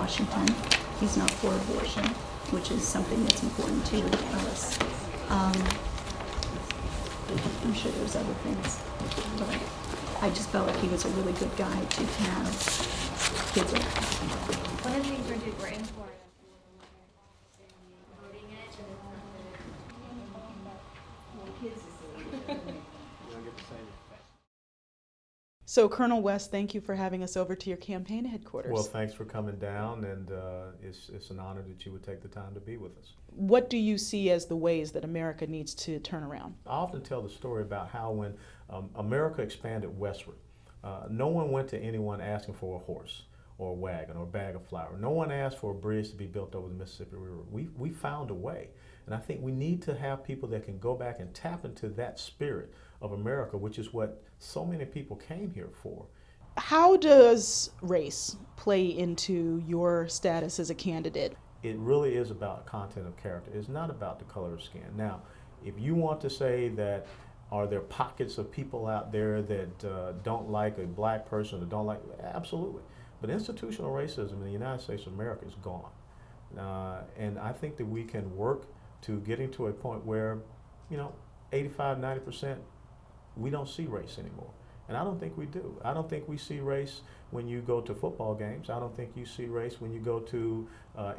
Washington. He's not for abortion, which is something that's important to us. I'm sure there's other things, but I just felt like he was a really good guy to have kids around. One of the things we're in for voting it. So, Colonel West, thank you for having us over to your campaign headquarters. Well, thanks for coming down, and it's an honor that you would take the time to be with us. What do you see as the ways that America needs to turn around? I often tell the story about how when America expanded westward, no one went to anyone asking for a horse or a wagon or a bag of flour. No one asked for a bridge to be built over the Mississippi River. We found a way, and I think we need to have people that can go back and tap into that spirit of America, which is what so many people came here for. How does race play into your status as a candidate? It really is about content of character. It's not about the color of skin. Now, if you want to say that are there pockets of people out there that don't like a black person or don't like, absolutely. But institutional racism in the United States of America is gone. And I think that we can work to getting to a point where, 85, 90%, we don't see race anymore. And I don't think we do. I don't think we see race when you go to football games. I don't think you see race when you go to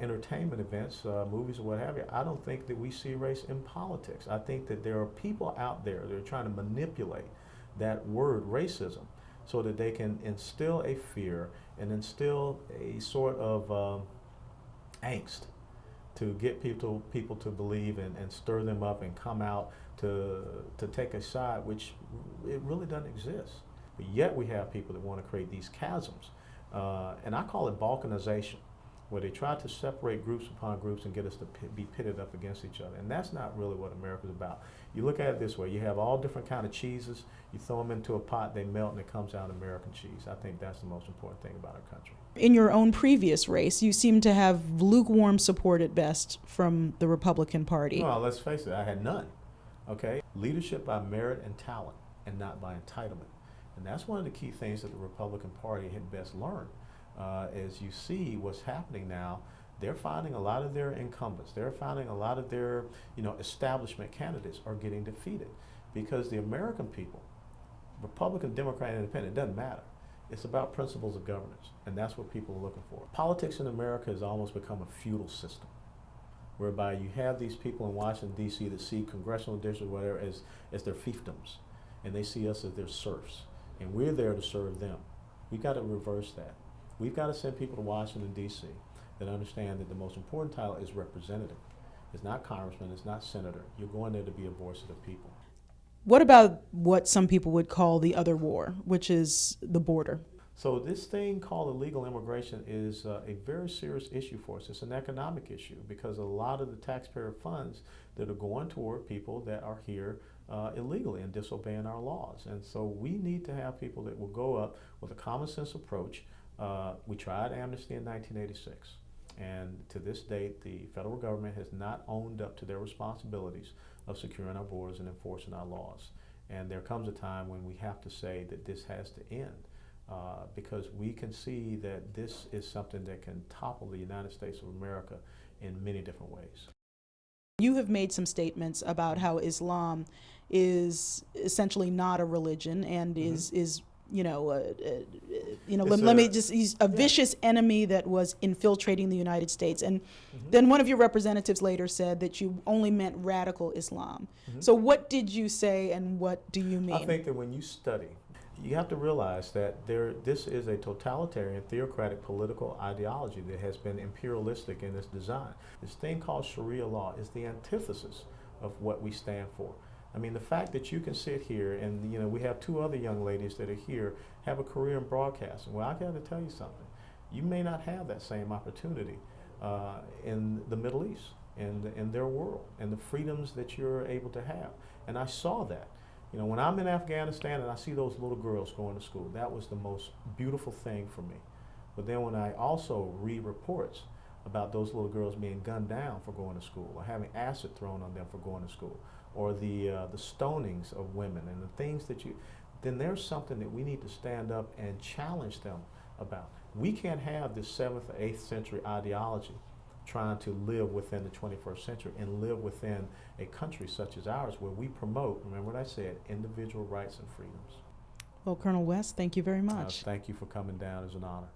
entertainment events, movies or what have you. I don't think that we see race in politics. I think that there are people out there that are trying to manipulate that word racism so that they can instill a fear and instill a sort of angst to get people to believe and stir them up and come out to take a side, which it really doesn't exist. But yet we have people that want to create these chasms. And I call it balkanization, where they try to separate groups upon groups and get us to be pitted up against each other. And that's not really what America's about. You look at it this way, you have all different kind of cheeses, you throw them into a pot, they melt, and it comes out American cheese. I think that's the most important thing about our country. In your own previous race, you seem to have lukewarm support at best from the Republican Party. Well, let's face it, I had none. Okay? Leadership by merit and talent, and not by entitlement. And that's one of the key things that the Republican Party had best learned. As you see what's happening now, they're finding a lot of their incumbents, they're finding a lot of their establishment candidates are getting defeated because the American people, Republican, Democrat, Independent, it doesn't matter. It's about principles of governance, and that's what people are looking for. Politics in America has almost become a feudal system, whereby you have these people in Washington, D.C. that see Congressional District, whatever, as their fiefdoms, and they see us as their serfs, and we're there to serve them. We've got to reverse that. We've got to send people to Washington, D.C. that understand that the most important title is representative. It's not congressman, it's not senator. You're going there to be a voice of the people. What about what some people would call the other war, which is the border? So this thing called illegal immigration is a very serious issue for us. It's an economic issue because a lot of the taxpayer funds that are going toward people that are here illegally and disobeying our laws. And so we need to have people that will go up with a common sense approach. We tried amnesty in 1986, and to this date, the federal government has not owned up to their responsibilities of securing our borders and enforcing our laws. And there comes a time when we have to say that this has to end. Because we can see that this is something that can topple the United States of America in many different ways. You have made some statements about how Islam is essentially not a religion and is he's a vicious enemy that was infiltrating the United States. And then one of your representatives later said that you only meant radical Islam. So what did you say and what do you mean? I think that when you study, you have to realize that this is a totalitarian, theocratic political ideology that has been imperialistic in its design. This thing called Sharia law is the antithesis of what we stand for. I mean, the fact that you can sit here and, we have two other young ladies that are here, have a career in broadcasting. Well, I got to tell you something. You may not have that same opportunity in the Middle East, in their world, and the freedoms that you're able to have. And I saw that. When I'm in Afghanistan and I see those little girls going to school, that was the most beautiful thing for me. But then when I also read reports about those little girls being gunned down for going to school, or having acid thrown on them for going to school, or the stonings of women and the things that then there's something that we need to stand up and challenge them about. We can't have this 7th or 8th century ideology trying to live within the 21st century and live within a country such as ours where we promote, remember what I said, individual rights and freedoms. Well, Colonel West, thank you very much. Thank you for coming down. It's an honor.